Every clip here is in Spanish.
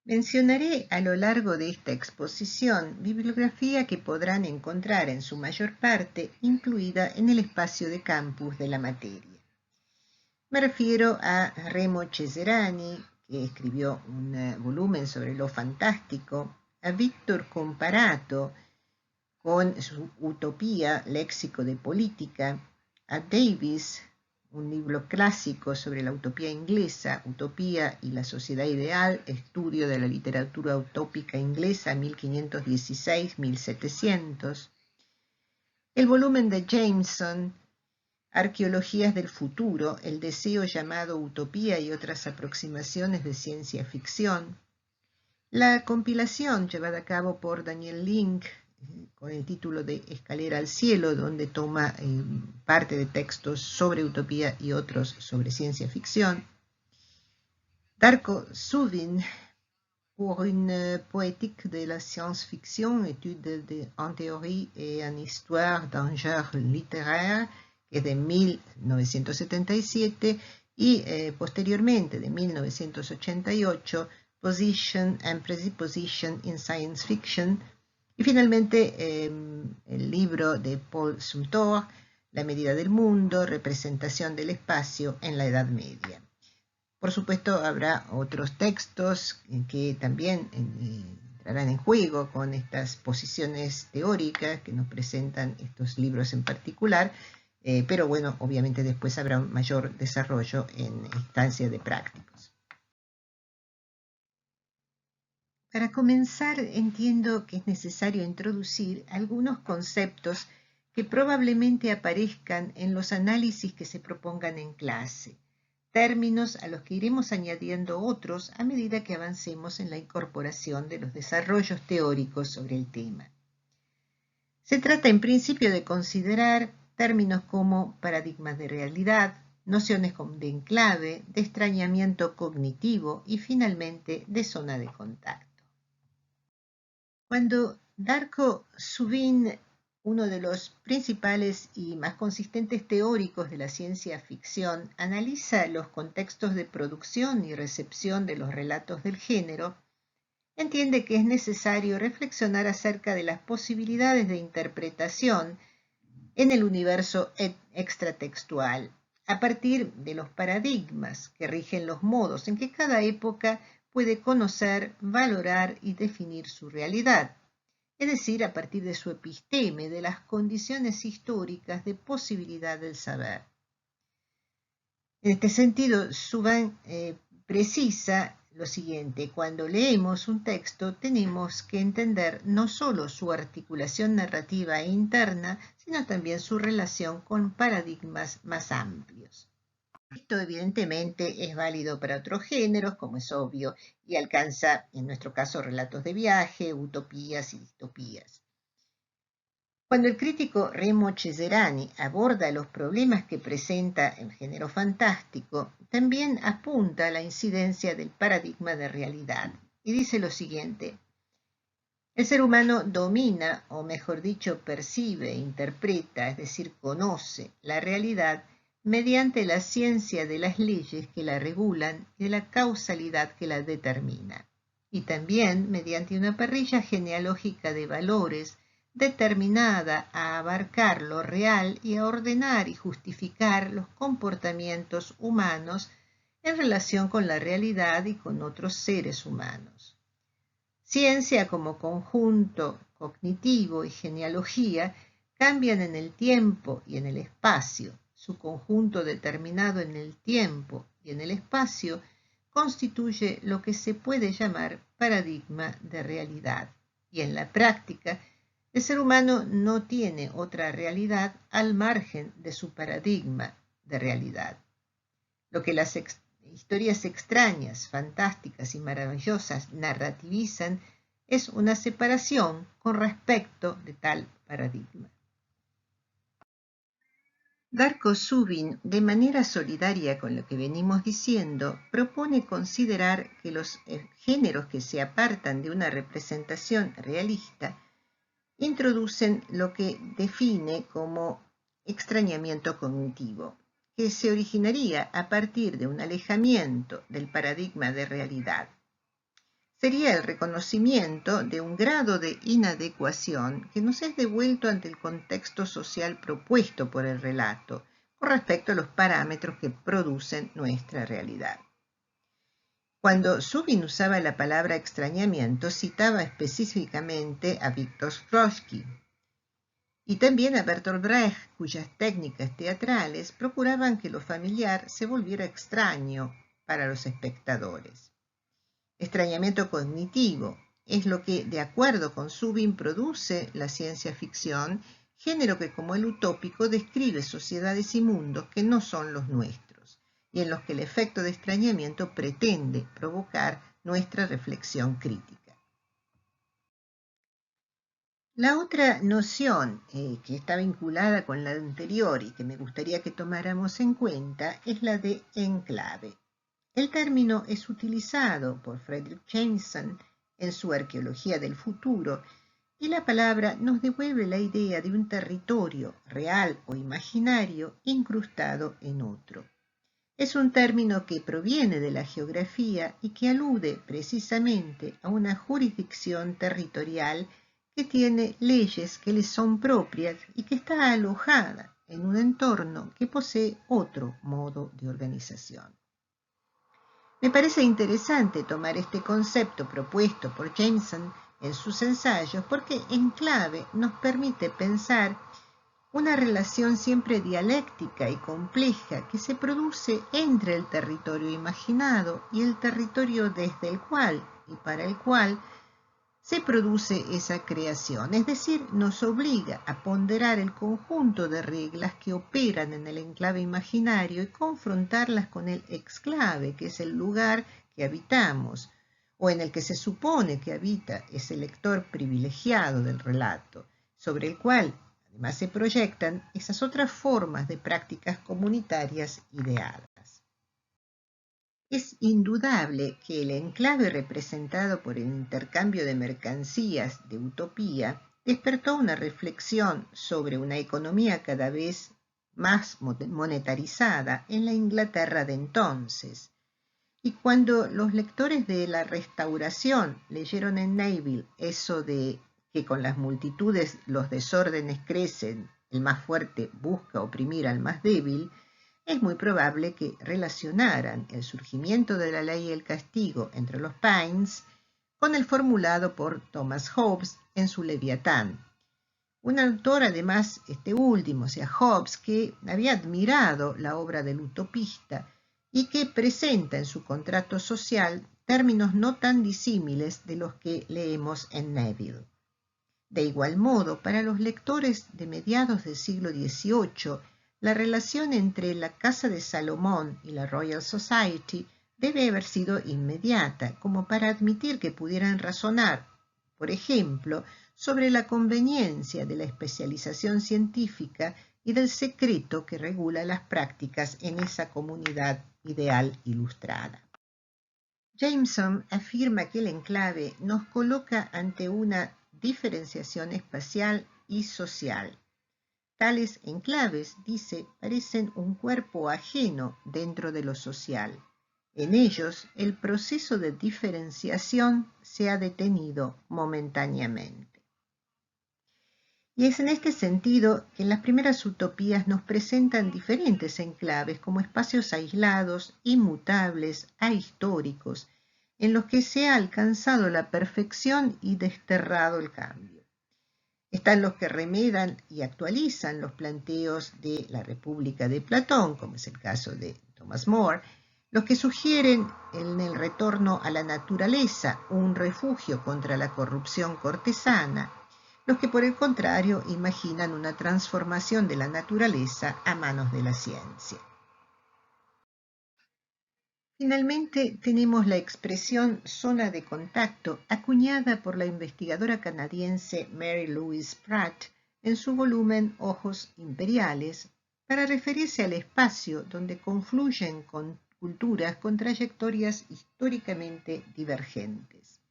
Mencionaré a lo largo de esta exposición bibliografía que podrán encontrar en su mayor parte incluida en el espacio de campus de la materia. Me refiero a Remo Cesarani, que escribió un volumen sobre lo fantástico, a Víctor Comparato, con su Utopía, léxico de política, a Davis, un libro clásico sobre la utopía inglesa, Utopía y la sociedad ideal, estudio de la literatura utópica inglesa 1516-1700, el volumen de Jameson, Arqueologías del futuro, el deseo llamado utopía y otras aproximaciones de ciencia ficción, la compilación llevada a cabo por Daniel Link, con el título de Escalera al cielo, donde toma parte de textos sobre utopía y otros sobre ciencia ficción. Darko Suvin, pour une poétique de la science-fiction, étude en théorie et en histoire d'un genre littéraire, que es de 1977, y posteriormente, de 1988, Position and Presupposition in Science Fiction, y finalmente el libro de Paul Sumtor, La medida del mundo, representación del espacio en la Edad Media. Por supuesto, habrá otros textos que también entrarán en juego con estas posiciones teóricas que nos presentan estos libros en particular, pero bueno, obviamente después habrá un mayor desarrollo en instancias de prácticos. Para comenzar, entiendo que es necesario introducir algunos conceptos que probablemente aparezcan en los análisis que se propongan en clase, términos a los que iremos añadiendo otros a medida que avancemos en la incorporación de los desarrollos teóricos sobre el tema. Se trata en principio de considerar términos como paradigmas de realidad, nociones de enclave, de extrañamiento cognitivo y finalmente de zona de contacto. Cuando Darko Suvin, uno de los principales y más consistentes teóricos de la ciencia ficción, analiza los contextos de producción y recepción de los relatos del género, entiende que es necesario reflexionar acerca de las posibilidades de interpretación en el universo extratextual, a partir de los paradigmas que rigen los modos en que cada época puede conocer, valorar y definir su realidad, es decir, a partir de su episteme, de las condiciones históricas de posibilidad del saber. En este sentido, Suvin precisa lo siguiente: cuando leemos un texto tenemos que entender no solo su articulación narrativa e interna, sino también su relación con paradigmas más amplios. Esto evidentemente es válido para otros géneros, como es obvio, y alcanza, en nuestro caso, relatos de viaje, utopías y distopías. Cuando el crítico Remo Cesarani aborda los problemas que presenta el género fantástico, también apunta a la incidencia del paradigma de realidad, y dice lo siguiente: el ser humano domina, o mejor dicho, percibe, interpreta, es decir, conoce la realidad mediante la ciencia de las leyes que la regulan y de la causalidad que la determina, y también mediante una parrilla genealógica de valores determinada a abarcar lo real y a ordenar y justificar los comportamientos humanos en relación con la realidad y con otros seres humanos. Ciencia como conjunto cognitivo y genealogía cambian en el tiempo y en el espacio. Su conjunto determinado en el tiempo y en el espacio constituye lo que se puede llamar paradigma de realidad. Y en la práctica, el ser humano no tiene otra realidad al margen de su paradigma de realidad. Lo que las historias extrañas, fantásticas y maravillosas narrativizan es una separación con respecto de tal paradigma. Darko Suvin, de manera solidaria con lo que venimos diciendo, propone considerar que los géneros que se apartan de una representación realista introducen lo que define como extrañamiento cognitivo, que se originaría a partir de un alejamiento del paradigma de realidad. sería el reconocimiento de un grado de inadecuación que nos es devuelto ante el contexto social propuesto por el relato, con respecto a los parámetros que producen nuestra realidad. Cuando Zubin usaba la palabra extrañamiento, citaba específicamente a Viktor Shklovsky y también a Bertolt Brecht, cuyas técnicas teatrales procuraban que lo familiar se volviera extraño para los espectadores. Extrañamiento cognitivo es lo que, de acuerdo con Zubin, produce la ciencia ficción, género que, como el utópico, describe sociedades y mundos que no son los nuestros, y en los que el efecto de extrañamiento pretende provocar nuestra reflexión crítica. La otra noción que está vinculada con la anterior y que me gustaría que tomáramos en cuenta es la de enclave. El término es utilizado por Fredric Jameson en su Arqueología del Futuro y la palabra nos devuelve la idea de un territorio real o imaginario incrustado en otro. Es un término que proviene de la geografía y que alude precisamente a una jurisdicción territorial que tiene leyes que le son propias y que está alojada en un entorno que posee otro modo de organización. Me parece interesante tomar este concepto propuesto por Jameson en sus ensayos porque enclave nos permite pensar una relación siempre dialéctica y compleja que se produce entre el territorio imaginado y el territorio desde el cual y para el cual se produce esa creación, es decir, nos obliga a ponderar el conjunto de reglas que operan en el enclave imaginario y confrontarlas con el exclave, que es el lugar que habitamos, o en el que se supone que habita ese lector privilegiado del relato, sobre el cual además se proyectan esas otras formas de prácticas comunitarias ideadas. Es indudable que el enclave representado por el intercambio de mercancías de utopía despertó una reflexión sobre una economía cada vez más monetarizada en la Inglaterra de entonces. Y cuando los lectores de la Restauración leyeron en Neville eso de que con las multitudes los desórdenes crecen, el más fuerte busca oprimir al más débil, es muy probable que relacionaran el surgimiento de la ley y el castigo entre los Pines con el formulado por Thomas Hobbes en su Leviatán. Un autor, además, este último, o sea, Hobbes, que había admirado la obra del utopista y que presenta en su contrato social términos no tan disímiles de los que leemos en Neville. De igual modo, para los lectores de mediados del siglo XVIII, la relación entre la Casa de Salomón y la Royal Society debe haber sido inmediata, como para admitir que pudieran razonar, por ejemplo, sobre la conveniencia de la especialización científica y del secreto que regula las prácticas en esa comunidad ideal ilustrada. Jameson afirma que el enclave nos coloca ante una diferenciación espacial y social. Tales enclaves, dice, parecen un cuerpo ajeno dentro de lo social. En ellos, el proceso de diferenciación se ha detenido momentáneamente. Y es en este sentido que las primeras utopías nos presentan diferentes enclaves como espacios aislados, inmutables, ahistóricos, en los que se ha alcanzado la perfección y desterrado el cambio. Están los que remedan y actualizan los planteos de la República de Platón, como es el caso de Thomas More, los que sugieren en el retorno a la naturaleza un refugio contra la corrupción cortesana, los que por el contrario imaginan una transformación de la naturaleza a manos de la ciencia. Finalmente tenemos la expresión zona de contacto acuñada por la investigadora canadiense Mary Louise Pratt en su volumen Ojos Imperiales para referirse al espacio donde confluyen con culturas con trayectorias históricamente divergentes.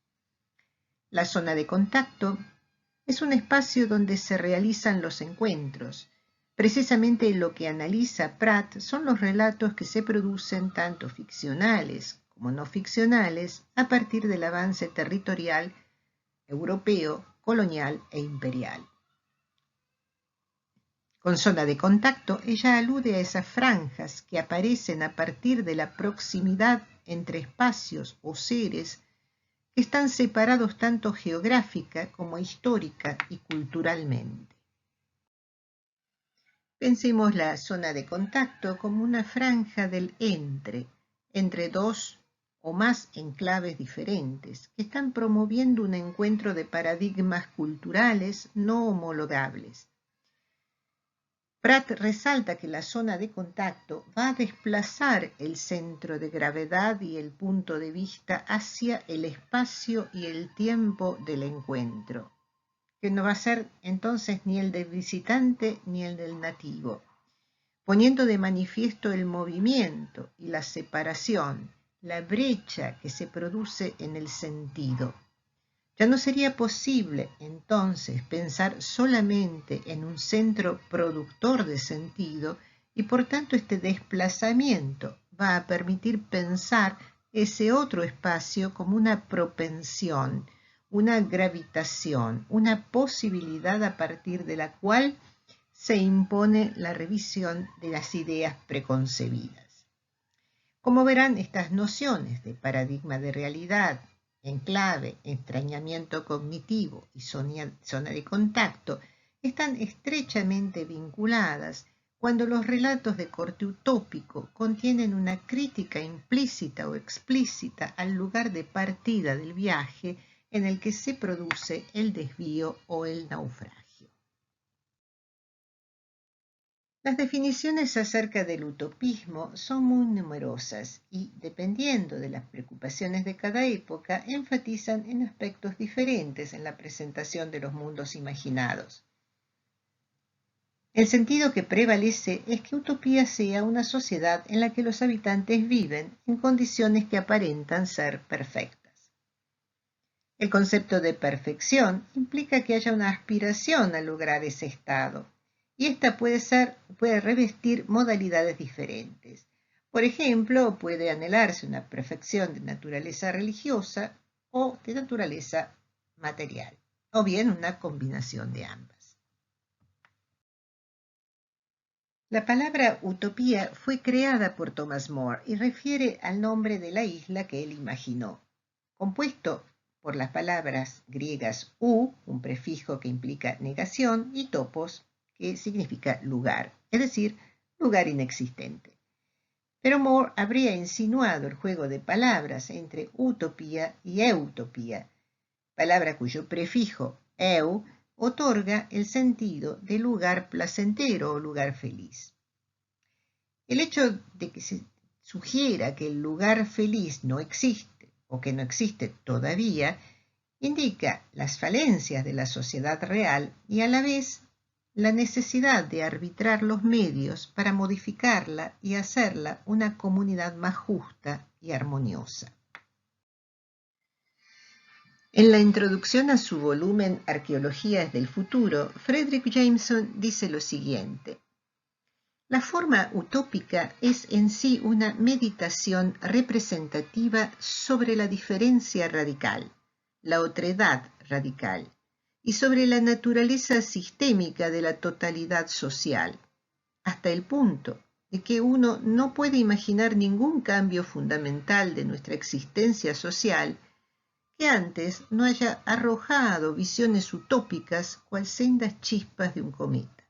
La zona de contacto es un espacio donde se realizan los encuentros. Precisamente lo que analiza Pratt son los relatos que se producen tanto ficcionales como no ficcionales, a partir del avance territorial europeo, colonial e imperial. Con zona de contacto, ella alude a esas franjas que aparecen a partir de la proximidad entre espacios o seres que están separados tanto geográfica como histórica y culturalmente. Pensemos la zona de contacto como una franja del entre dos o más enclaves diferentes, que están promoviendo un encuentro de paradigmas culturales no homologables. Pratt resalta que la zona de contacto va a desplazar el centro de gravedad y el punto de vista hacia el espacio y el tiempo del encuentro, que no va a ser entonces ni el del visitante ni el del nativo, poniendo de manifiesto el movimiento y la separación, la brecha que se produce en el sentido. Ya no sería posible entonces pensar solamente en un centro productor de sentido y por tanto este desplazamiento va a permitir pensar ese otro espacio como una propensión, una gravitación, una posibilidad a partir de la cual se impone la revisión de las ideas preconcebidas. Como verán, estas nociones de paradigma de realidad, enclave, extrañamiento cognitivo y zona de contacto están estrechamente vinculadas cuando los relatos de corte utópico contienen una crítica implícita o explícita al lugar de partida del viaje en el que se produce el desvío o el naufragio. Las definiciones acerca del utopismo son muy numerosas y, dependiendo de las preocupaciones de cada época, enfatizan en aspectos diferentes en la presentación de los mundos imaginados. El sentido que prevalece es que utopía sea una sociedad en la que los habitantes viven en condiciones que aparentan ser perfectas. El concepto de perfección implica que haya una aspiración a lograr ese estado, y esta puede revestir modalidades diferentes. Por ejemplo, puede anhelarse una perfección de naturaleza religiosa o de naturaleza material, o bien una combinación de ambas. La palabra utopía fue creada por Thomas More y refiere al nombre de la isla que él imaginó, compuesto por las palabras griegas u, un prefijo que implica negación, y topos, que significa lugar, es decir, lugar inexistente. Pero More habría insinuado el juego de palabras entre utopía y eutopía, palabra cuyo prefijo eu otorga el sentido de lugar placentero o lugar feliz. El hecho de que se sugiera que el lugar feliz no existe o que no existe todavía indica las falencias de la sociedad real y a la vez la necesidad de arbitrar los medios para modificarla y hacerla una comunidad más justa y armoniosa. En la introducción a su volumen Arqueologías del Futuro, Fredric Jameson dice lo siguiente: la forma utópica es en sí una meditación representativa sobre la diferencia radical, la otredad radical, y sobre la naturaleza sistémica de la totalidad social, hasta el punto de que uno no puede imaginar ningún cambio fundamental de nuestra existencia social que antes no haya arrojado visiones utópicas cual sendas chispas de un cometa.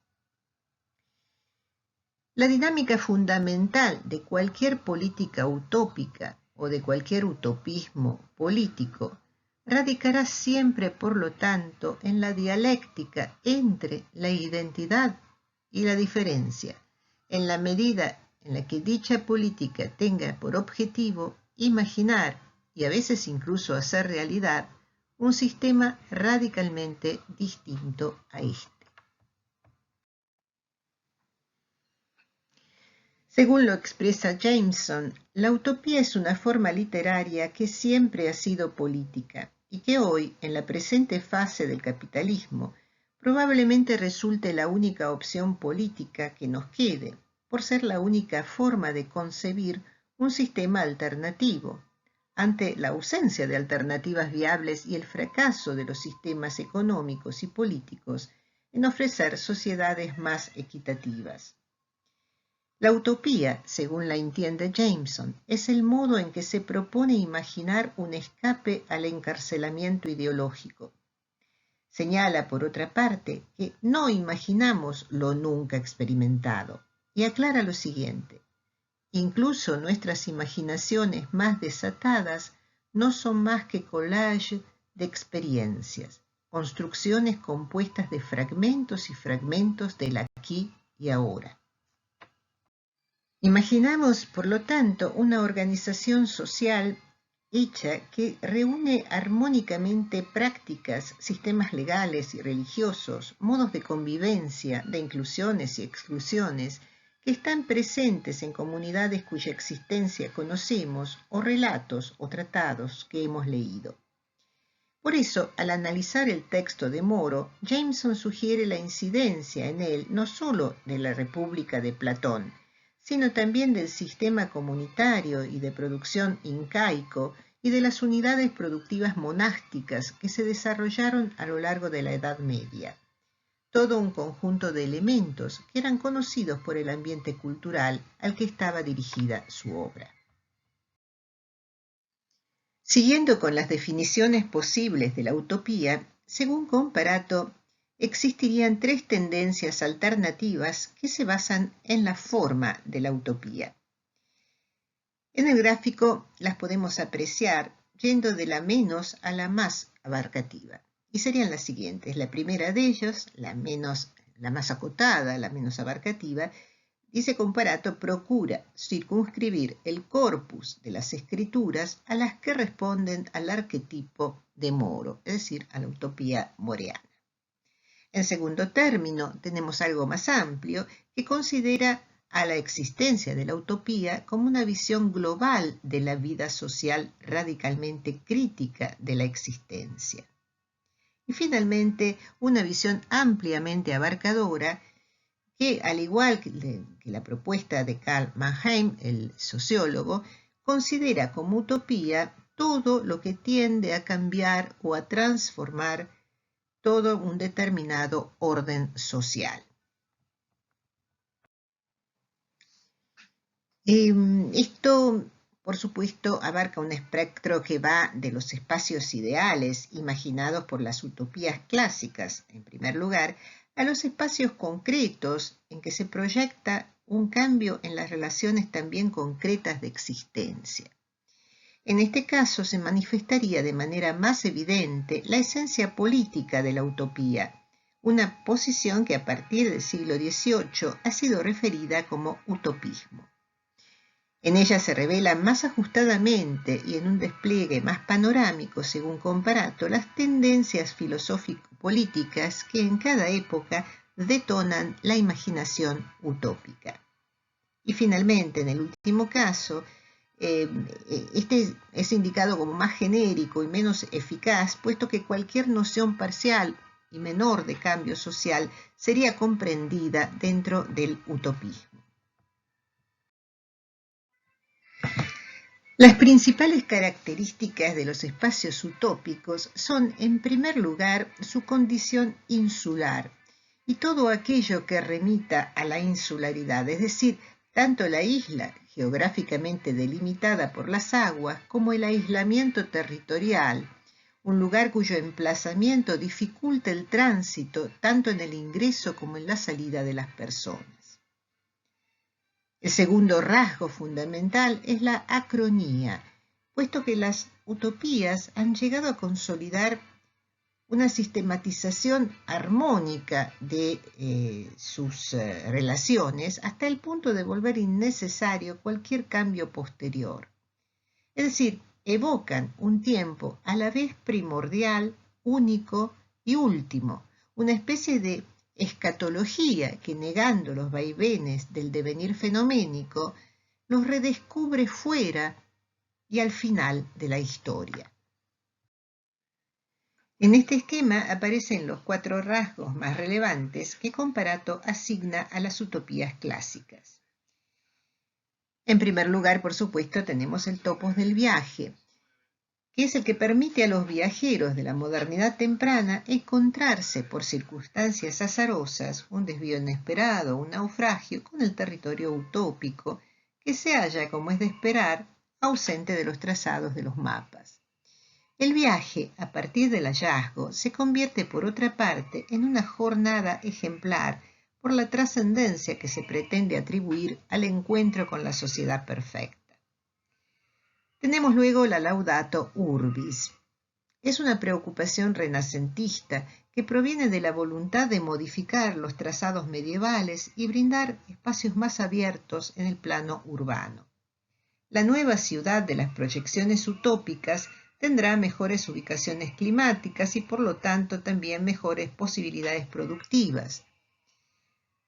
La dinámica fundamental de cualquier política utópica o de cualquier utopismo político radicará siempre, por lo tanto, en la dialéctica entre la identidad y la diferencia, en la medida en la que dicha política tenga por objetivo imaginar y a veces incluso hacer realidad un sistema radicalmente distinto a este. Según lo expresa Jameson, la utopía es una forma literaria que siempre ha sido política y que hoy, en la presente fase del capitalismo, probablemente resulte la única opción política que nos quede, por ser la única forma de concebir un sistema alternativo, ante la ausencia de alternativas viables y el fracaso de los sistemas económicos y políticos en ofrecer sociedades más equitativas. La utopía, según la entiende Jameson, es el modo en que se propone imaginar un escape al encarcelamiento ideológico. Señala, por otra parte, que no imaginamos lo nunca experimentado y aclara lo siguiente: incluso nuestras imaginaciones más desatadas no son más que collage de experiencias, construcciones compuestas de fragmentos y fragmentos del aquí y ahora. Imaginamos, por lo tanto, una organización social hecha que reúne armónicamente prácticas, sistemas legales y religiosos, modos de convivencia, de inclusiones y exclusiones, que están presentes en comunidades cuya existencia conocemos, o relatos o tratados que hemos leído. Por eso, al analizar el texto de Moro, Jameson sugiere la incidencia en él no sólo de la República de Platón, sino también del sistema comunitario y de producción incaico y de las unidades productivas monásticas que se desarrollaron a lo largo de la Edad Media. Todo un conjunto de elementos que eran conocidos por el ambiente cultural al que estaba dirigida su obra. Siguiendo con las definiciones posibles de la utopía, según Comparato, existirían tres tendencias alternativas que se basan en la forma de la utopía. En el gráfico las podemos apreciar yendo de la menos a la más abarcativa, y serían las siguientes. La primera de ellas, la más acotada, la menos abarcativa, dice Comparato, procura circunscribir el corpus de las escrituras a las que responden al arquetipo de Moro, es decir, a la utopía moreana. En segundo término, tenemos algo más amplio que considera a la existencia de la utopía como una visión global de la vida social radicalmente crítica de la existencia. Y finalmente, una visión ampliamente abarcadora que, al igual que la propuesta de Karl Mannheim, el sociólogo, considera como utopía todo lo que tiende a cambiar o a transformar todo un determinado orden social. Esto, por supuesto, abarca un espectro que va de los espacios ideales imaginados por las utopías clásicas, en primer lugar, a los espacios concretos en que se proyecta un cambio en las relaciones también concretas de existencia. En este caso se manifestaría de manera más evidente la esencia política de la utopía, una posición que a partir del siglo XVIII ha sido referida como utopismo. En ella se revelan más ajustadamente y en un despliegue más panorámico, según Comparato, las tendencias filosófico-políticas que en cada época detonan la imaginación utópica. Y finalmente, en el último caso, este es indicado como más genérico y menos eficaz, puesto que cualquier noción parcial y menor de cambio social sería comprendida dentro del utopismo. Las principales características de los espacios utópicos son, en primer lugar, su condición insular y todo aquello que remita a la insularidad, es decir, tanto la isla geográficamente delimitada por las aguas como el aislamiento territorial, un lugar cuyo emplazamiento dificulta el tránsito tanto en el ingreso como en la salida de las personas. El segundo rasgo fundamental es la acronía, puesto que las utopías han llegado a consolidar una sistematización armónica de sus relaciones hasta el punto de volver innecesario cualquier cambio posterior. Es decir, evocan un tiempo a la vez primordial, único y último, una especie de escatología que, negando los vaivenes del devenir fenoménico, los redescubre fuera y al final de la historia. En este esquema aparecen los 4 rasgos más relevantes que Comparato asigna a las utopías clásicas. En primer lugar, por supuesto, tenemos el topos del viaje, que es el que permite a los viajeros de la modernidad temprana encontrarse por circunstancias azarosas, un desvío inesperado, un naufragio, con el territorio utópico que se halla, como es de esperar, ausente de los trazados de los mapas. El viaje, a partir del hallazgo, se convierte por otra parte en una jornada ejemplar por la trascendencia que se pretende atribuir al encuentro con la sociedad perfecta. Tenemos luego la Laudato Urbis. Es una preocupación renacentista que proviene de la voluntad de modificar los trazados medievales y brindar espacios más abiertos en el plano urbano. La nueva ciudad de las proyecciones utópicas tendrá mejores ubicaciones climáticas y por lo tanto también mejores posibilidades productivas.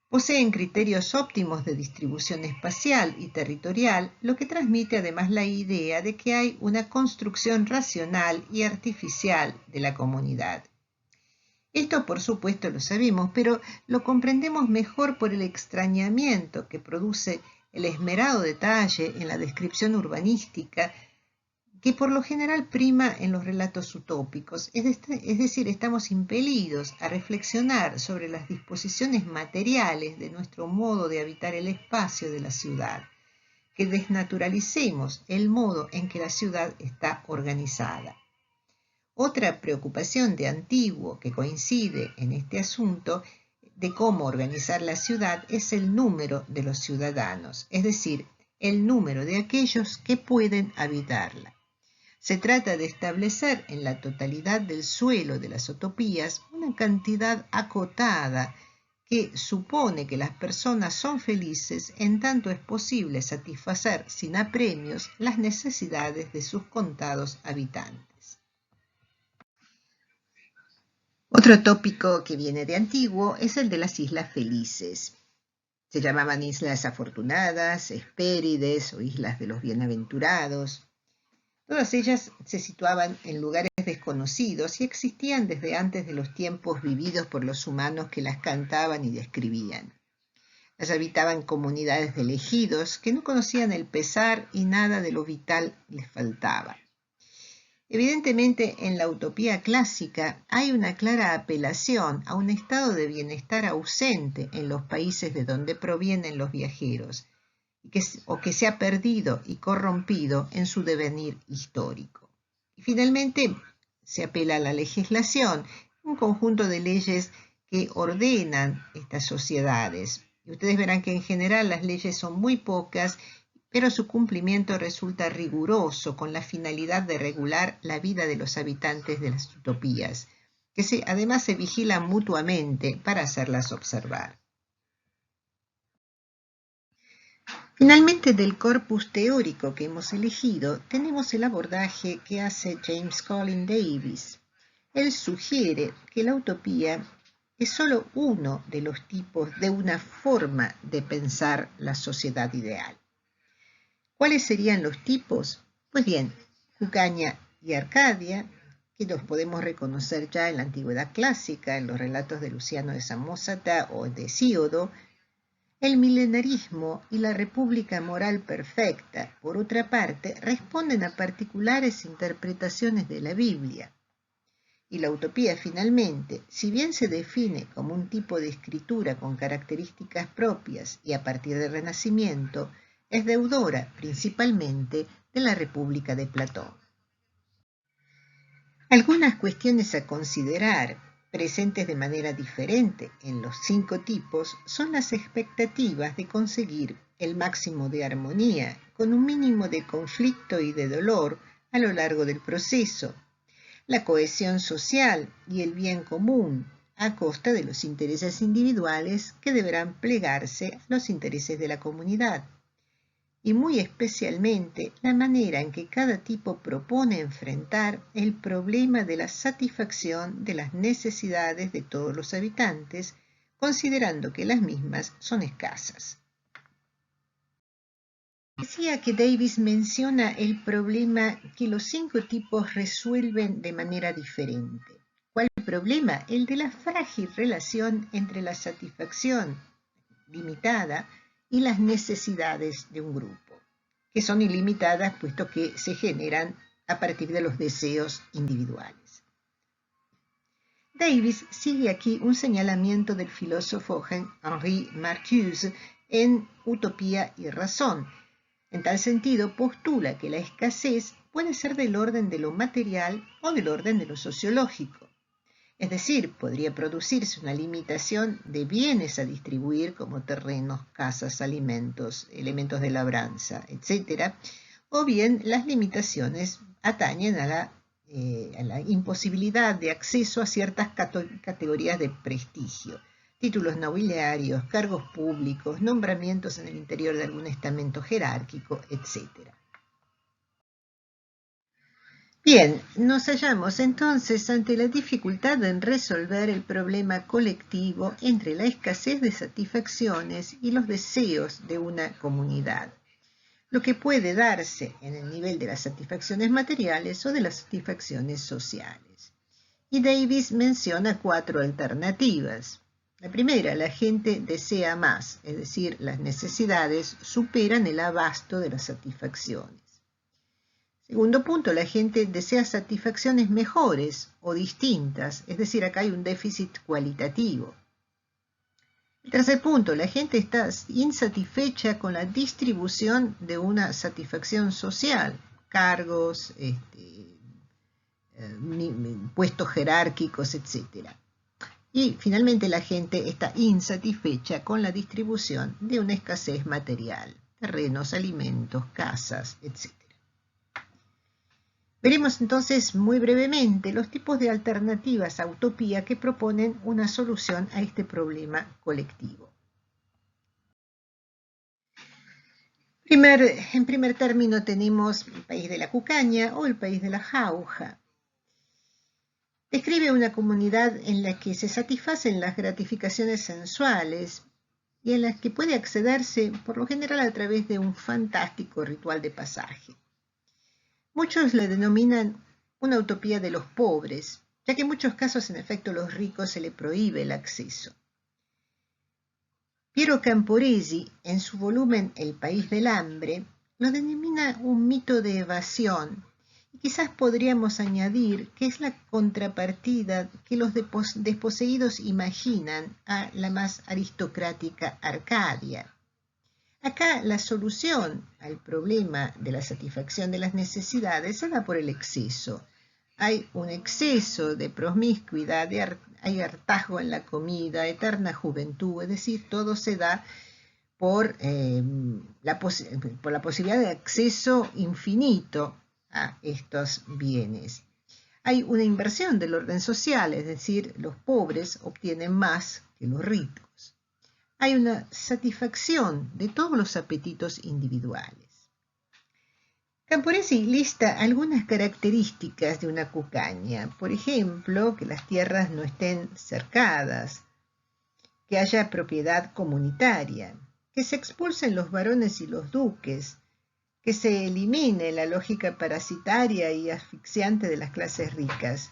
Poseen criterios óptimos de distribución espacial y territorial, lo que transmite además la idea de que hay una construcción racional y artificial de la comunidad. Esto por supuesto lo sabemos, pero lo comprendemos mejor por el extrañamiento que produce el esmerado detalle en la descripción urbanística que por lo general prima en los relatos utópicos, es decir, estamos impelidos a reflexionar sobre las disposiciones materiales de nuestro modo de habitar el espacio de la ciudad, que desnaturalicemos el modo en que la ciudad está organizada. Otra preocupación de Antiguo que coincide en este asunto de cómo organizar la ciudad es el número de los ciudadanos, es decir, el número de aquellos que pueden habitarla. Se trata de establecer en la totalidad del suelo de las utopías una cantidad acotada que supone que las personas son felices en tanto es posible satisfacer sin apremios las necesidades de sus contados habitantes. Otro tópico que viene de antiguo es el de las islas felices. Se llamaban islas afortunadas, Hespérides o islas de los bienaventurados. Todas ellas se situaban en lugares desconocidos y existían desde antes de los tiempos vividos por los humanos que las cantaban y describían. Las habitaban comunidades de elegidos que no conocían el pesar y nada de lo vital les faltaba. Evidentemente, en la utopía clásica hay una clara apelación a un estado de bienestar ausente en los países de donde provienen los viajeros, o que se ha perdido y corrompido en su devenir histórico. Y finalmente se apela a la legislación, un conjunto de leyes que ordenan estas sociedades. Y ustedes verán que en general las leyes son muy pocas, pero su cumplimiento resulta riguroso con la finalidad de regular la vida de los habitantes de las utopías, que además se vigilan mutuamente para hacerlas observar. Finalmente, del corpus teórico que hemos elegido, tenemos el abordaje que hace James Colin Davis. Él sugiere que la utopía es solo uno de los tipos de una forma de pensar la sociedad ideal. ¿Cuáles serían los tipos? Pues bien, Cucaña y Arcadia, que los podemos reconocer ya en la antigüedad clásica, en los relatos de Luciano de Samosata o de Hesíodo. El milenarismo y la república moral perfecta, por otra parte, responden a particulares interpretaciones de la Biblia. Y la utopía, finalmente, si bien se define como un tipo de escritura con características propias y a partir del Renacimiento, es deudora principalmente de la República de Platón. Algunas cuestiones a considerar, presentes de manera diferente en los 5 tipos, son las expectativas de conseguir el máximo de armonía con un mínimo de conflicto y de dolor a lo largo del proceso, la cohesión social y el bien común a costa de los intereses individuales que deberán plegarse a los intereses de la comunidad, y muy especialmente la manera en que cada tipo propone enfrentar el problema de la satisfacción de las necesidades de todos los habitantes, considerando que las mismas son escasas. Decía que Davis menciona el problema que los 5 tipos resuelven de manera diferente. ¿Cuál es el problema? El de la frágil relación entre la satisfacción limitada y las necesidades de un grupo, que son ilimitadas puesto que se generan a partir de los deseos individuales. Davis sigue aquí un señalamiento del filósofo Henri Marcuse en Utopía y Razón. En tal sentido, postula que la escasez puede ser del orden de lo material o del orden de lo sociológico. Es decir, podría producirse una limitación de bienes a distribuir como terrenos, casas, alimentos, elementos de labranza, etc. O bien las limitaciones atañen a la imposibilidad de acceso a ciertas categorías de prestigio, títulos nobiliarios, cargos públicos, nombramientos en el interior de algún estamento jerárquico, etc. Bien, nos hallamos entonces ante la dificultad en resolver el problema colectivo entre la escasez de satisfacciones y los deseos de una comunidad, lo que puede darse en el nivel de las satisfacciones materiales o de las satisfacciones sociales. Y Davis menciona 4 alternativas. La primera, la gente desea más, es decir, las necesidades superan el abasto de las satisfacciones. Segundo punto, la gente desea satisfacciones mejores o distintas, es decir, acá hay un déficit cualitativo. El tercer punto, la gente está insatisfecha con la distribución de una satisfacción social, cargos, puestos jerárquicos, etc. Y finalmente la gente está insatisfecha con la distribución de una escasez material, terrenos, alimentos, casas, etc. Veremos entonces muy brevemente los tipos de alternativas a utopía que proponen una solución a este problema colectivo. En primer término tenemos el país de la cucaña o el país de la jauja. Describe una comunidad en la que se satisfacen las gratificaciones sensuales y en la que puede accederse por lo general a través de un fantástico ritual de pasaje. Muchos le denominan una utopía de los pobres, ya que en muchos casos en efecto a los ricos se le prohíbe el acceso. Piero Camporesi, en su volumen El país del hambre, lo denomina un mito de evasión, y quizás podríamos añadir que es la contrapartida que los desposeídos imaginan a la más aristocrática Arcadia. Acá la solución al problema de la satisfacción de las necesidades se da por el exceso. Hay un exceso de promiscuidad, hay hartazgo en la comida, eterna juventud, es decir, todo se da por la posibilidad de acceso infinito a estos bienes. Hay una inversión del orden social, es decir, los pobres obtienen más que los ricos. Hay una satisfacción de todos los apetitos individuales. Camporesi lista algunas características de una cucaña, por ejemplo, que las tierras no estén cercadas, que haya propiedad comunitaria, que se expulsen los varones y los duques, que se elimine la lógica parasitaria y asfixiante de las clases ricas.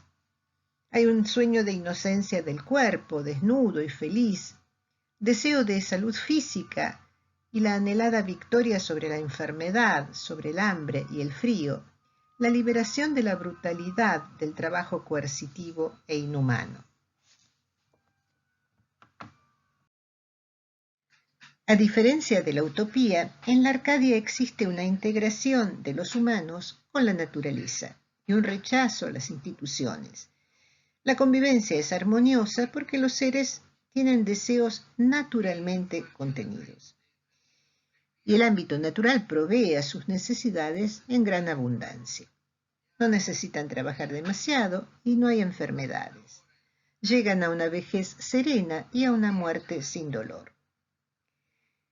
Hay un sueño de inocencia del cuerpo, desnudo y feliz, deseo de salud física y la anhelada victoria sobre la enfermedad, sobre el hambre y el frío, la liberación de la brutalidad del trabajo coercitivo e inhumano. A diferencia de la utopía, en la Arcadia existe una integración de los humanos con la naturaleza y un rechazo a las instituciones. La convivencia es armoniosa porque los seres tienen deseos naturalmente contenidos. Y el ámbito natural provee a sus necesidades en gran abundancia. No necesitan trabajar demasiado y no hay enfermedades. Llegan a una vejez serena y a una muerte sin dolor.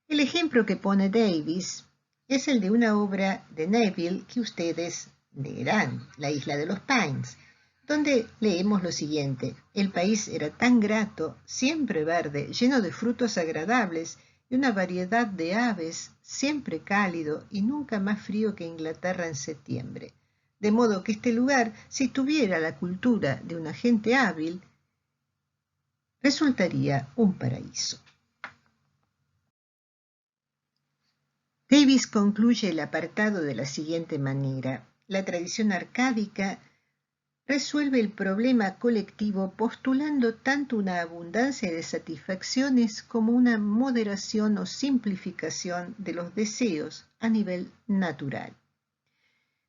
El ejemplo que pone Davis es el de una obra de Neville que ustedes leerán, La isla de los Pines, donde leemos lo siguiente: el país era tan grato, siempre verde, lleno de frutos agradables y una variedad de aves, siempre cálido y nunca más frío que Inglaterra en septiembre. De modo que este lugar, si tuviera la cultura de una gente hábil, resultaría un paraíso. Davis concluye el apartado de la siguiente manera: la tradición arcádica resuelve el problema colectivo postulando tanto una abundancia de satisfacciones como una moderación o simplificación de los deseos a nivel natural.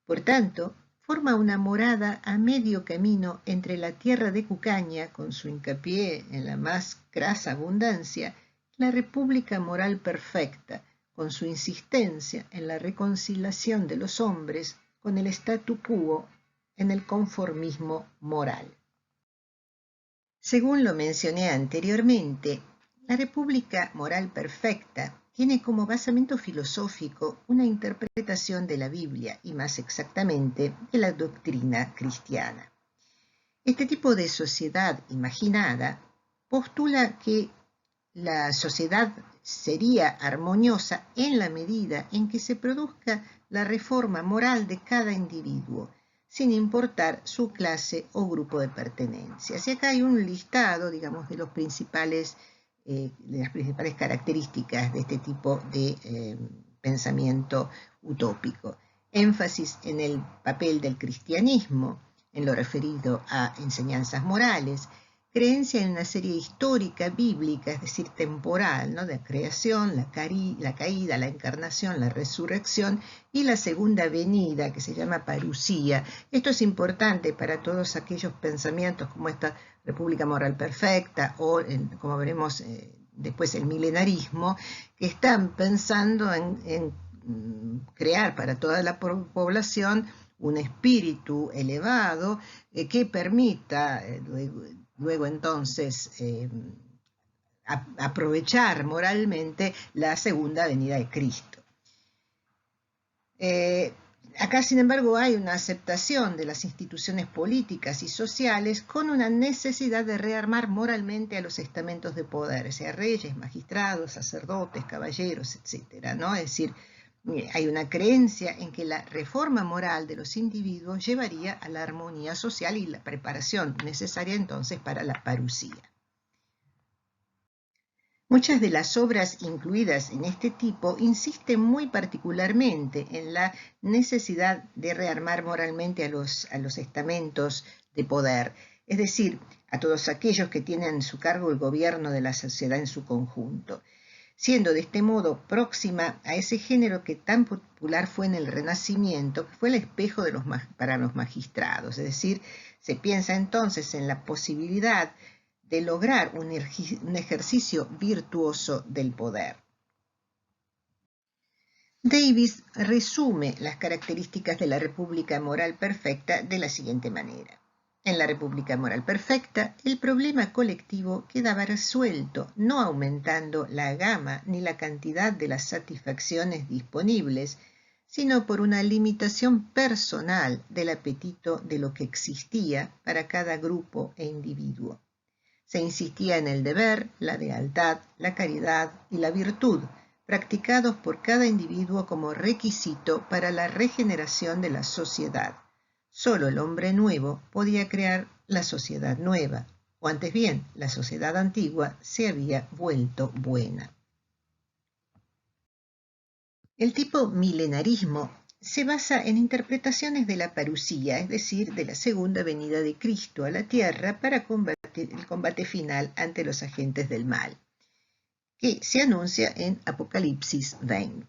Por tanto, forma una morada a medio camino entre la tierra de Cucaña, con su hincapié en la más crasa abundancia, y la república moral perfecta, con su insistencia en la reconciliación de los hombres con el statu quo, en el conformismo moral. Según lo mencioné anteriormente, la república moral perfecta tiene como basamento filosófico una interpretación de la Biblia y más exactamente de la doctrina cristiana. Este tipo de sociedad imaginada postula que la sociedad sería armoniosa en la medida en que se produzca la reforma moral de cada individuo, sin importar su clase o grupo de pertenencias. Y acá hay un listado, digamos, de las principales características de este tipo de pensamiento utópico. Énfasis en el papel del cristianismo, en lo referido a enseñanzas morales, creencia en una serie histórica bíblica, es decir, temporal, ¿no? De la creación, la caída, la encarnación, la resurrección y la segunda venida, que se llama parusía. Esto es importante para todos aquellos pensamientos como esta república moral perfecta o, como veremos después, el milenarismo, que están pensando en crear para toda la población un espíritu elevado que permita luego entonces aprovechar moralmente la segunda venida de Cristo. Acá, sin embargo, hay una aceptación de las instituciones políticas y sociales con una necesidad de rearmar moralmente a los estamentos de poder, sea reyes, magistrados, sacerdotes, caballeros, etc., ¿no? Es decir, hay una creencia en que la reforma moral de los individuos llevaría a la armonía social y la preparación necesaria entonces para la parusía. Muchas de las obras incluidas en este tipo insisten muy particularmente en la necesidad de rearmar moralmente a los estamentos de poder, es decir, a todos aquellos que tienen en su cargo el gobierno de la sociedad en su conjunto, siendo de este modo próxima a ese género que tan popular fue en el Renacimiento, que fue el espejo para los magistrados, es decir, se piensa entonces en la posibilidad de lograr un ejercicio virtuoso del poder. Davis resume las características de la república moral perfecta de la siguiente manera. En la república moral perfecta, el problema colectivo quedaba resuelto, no aumentando la gama ni la cantidad de las satisfacciones disponibles, sino por una limitación personal del apetito de lo que existía para cada grupo e individuo. Se insistía en el deber, la lealtad, la caridad y la virtud, practicados por cada individuo como requisito para la regeneración de la sociedad. Solo el hombre nuevo podía crear la sociedad nueva, o antes bien, la sociedad antigua se había vuelto buena. El tipo milenarismo se basa en interpretaciones de la parusía, es decir, de la segunda venida de Cristo a la tierra para combatir el combate final ante los agentes del mal, que se anuncia en Apocalipsis 20.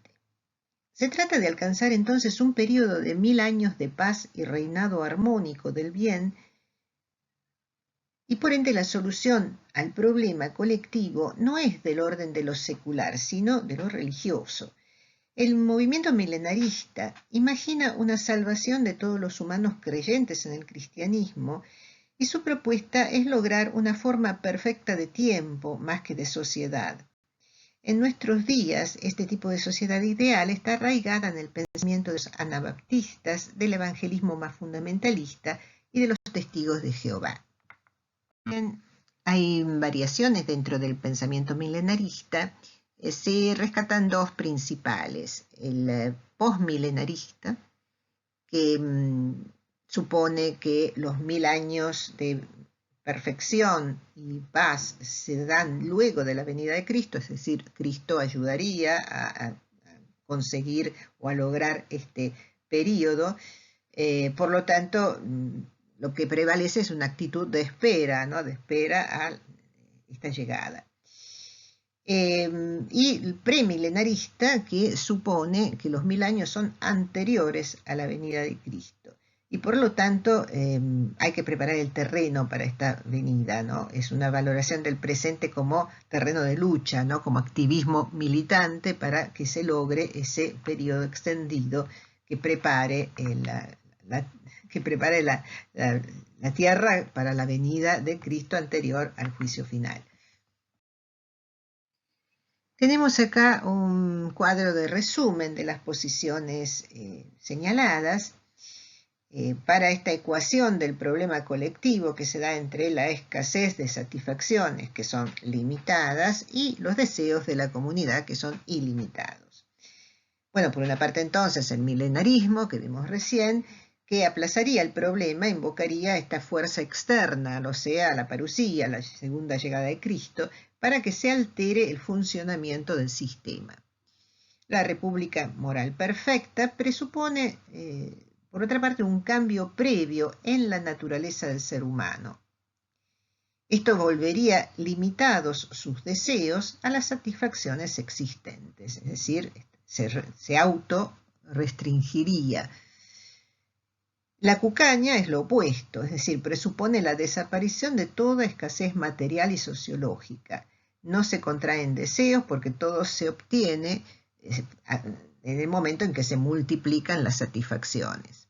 Se trata de alcanzar entonces un periodo de 1000 años de paz y reinado armónico del bien, y por ende la solución al problema colectivo no es del orden de lo secular, sino de lo religioso. El movimiento milenarista imagina una salvación de todos los humanos creyentes en el cristianismo y su propuesta es lograr una forma perfecta de tiempo más que de sociedad. En nuestros días, este tipo de sociedad ideal está arraigada en el pensamiento de los anabaptistas, del evangelismo más fundamentalista y de los testigos de Jehová. Hay variaciones dentro del pensamiento milenarista. Se rescatan dos principales. El postmilenarista, que supone que los 1000 años de perfección y paz se dan luego de la venida de Cristo, es decir, Cristo ayudaría a conseguir o a lograr este periodo, Por lo tanto, lo que prevalece es una actitud de espera, ¿no? De espera a esta llegada. Y el premilenarista, que supone que los 1000 años son anteriores a la venida de Cristo. Y por lo tanto hay que preparar el terreno para esta venida, ¿no? Es una valoración del presente como terreno de lucha, ¿no? Como activismo militante para que se logre ese periodo extendido que prepare la tierra para la venida de Cristo anterior al juicio final. Tenemos acá un cuadro de resumen de las posiciones señaladas para esta ecuación del problema colectivo que se da entre la escasez de satisfacciones, que son limitadas, y los deseos de la comunidad, que son ilimitados. Bueno, por una parte entonces el milenarismo, que vimos recién, que aplazaría el problema, invocaría esta fuerza externa, o sea, la parusía, la segunda llegada de Cristo, para que se altere el funcionamiento del sistema. La república moral perfecta presupone, por otra parte, un cambio previo en la naturaleza del ser humano. Esto volvería limitados sus deseos a las satisfacciones existentes, es decir, se auto-restringiría. La cucaña es lo opuesto, es decir, presupone la desaparición de toda escasez material y sociológica. No se contraen deseos porque todo se obtiene en el momento en que se multiplican las satisfacciones.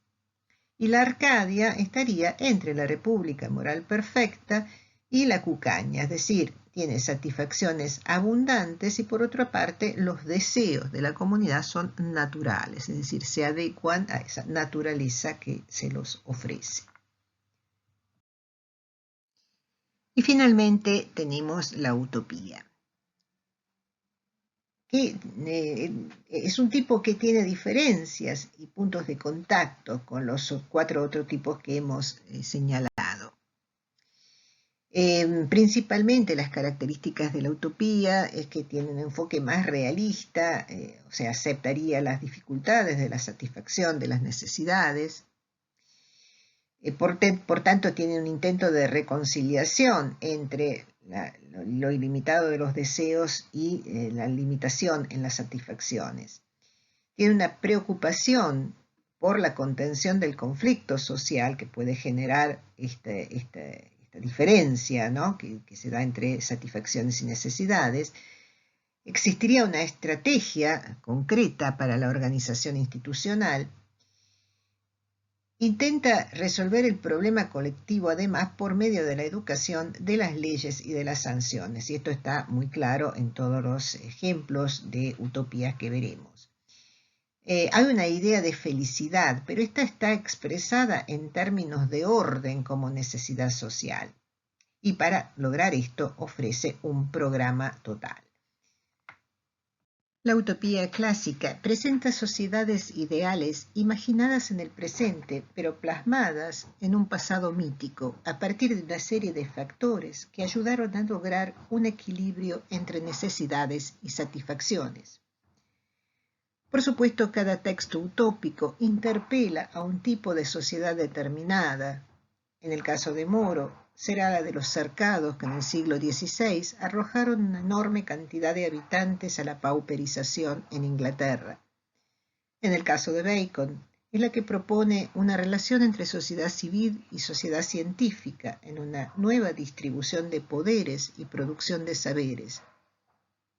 Y la Arcadia estaría entre la república moral perfecta y la cucaña, es decir, tiene satisfacciones abundantes y por otra parte los deseos de la comunidad son naturales, es decir, se adecuan a esa naturaleza que se los ofrece. Y finalmente tenemos la utopía, que es un tipo que tiene diferencias y puntos de contacto con los 4 otros tipos que hemos señalado. Principalmente las características de la utopía es que tiene un enfoque más realista, o sea, aceptaría las dificultades de la satisfacción de las necesidades. Por tanto, tiene un intento de reconciliación entre lo ilimitado de los deseos y la limitación en las satisfacciones. Tiene una preocupación por la contención del conflicto social que puede generar esta diferencia, ¿no? que se da entre satisfacciones y necesidades. Existiría una estrategia concreta para la organización institucional. Intenta resolver el problema colectivo además por medio de la educación, de las leyes y de las sanciones. Y esto está muy claro en todos los ejemplos de utopías que veremos. Hay una idea de felicidad, pero esta está expresada en términos de orden como necesidad social. Y para lograr esto ofrece un programa total. La utopía clásica presenta sociedades ideales imaginadas en el presente, pero plasmadas en un pasado mítico, a partir de una serie de factores que ayudaron a lograr un equilibrio entre necesidades y satisfacciones. Por supuesto, cada texto utópico interpela a un tipo de sociedad determinada. En el caso de Moro, será la de los cercados que en el siglo XVI arrojaron una enorme cantidad de habitantes a la pauperización en Inglaterra. En el caso de Bacon, es la que propone una relación entre sociedad civil y sociedad científica en una nueva distribución de poderes y producción de saberes.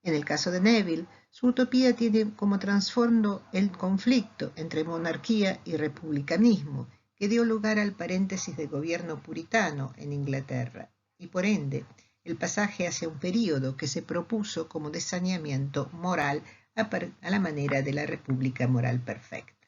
En el caso de Neville, su utopía tiene como trasfondo el conflicto entre monarquía y republicanismo, que dio lugar al paréntesis de gobierno puritano en Inglaterra, y por ende, el pasaje hacia un período que se propuso como de saneamiento moral a la manera de la república moral perfecta.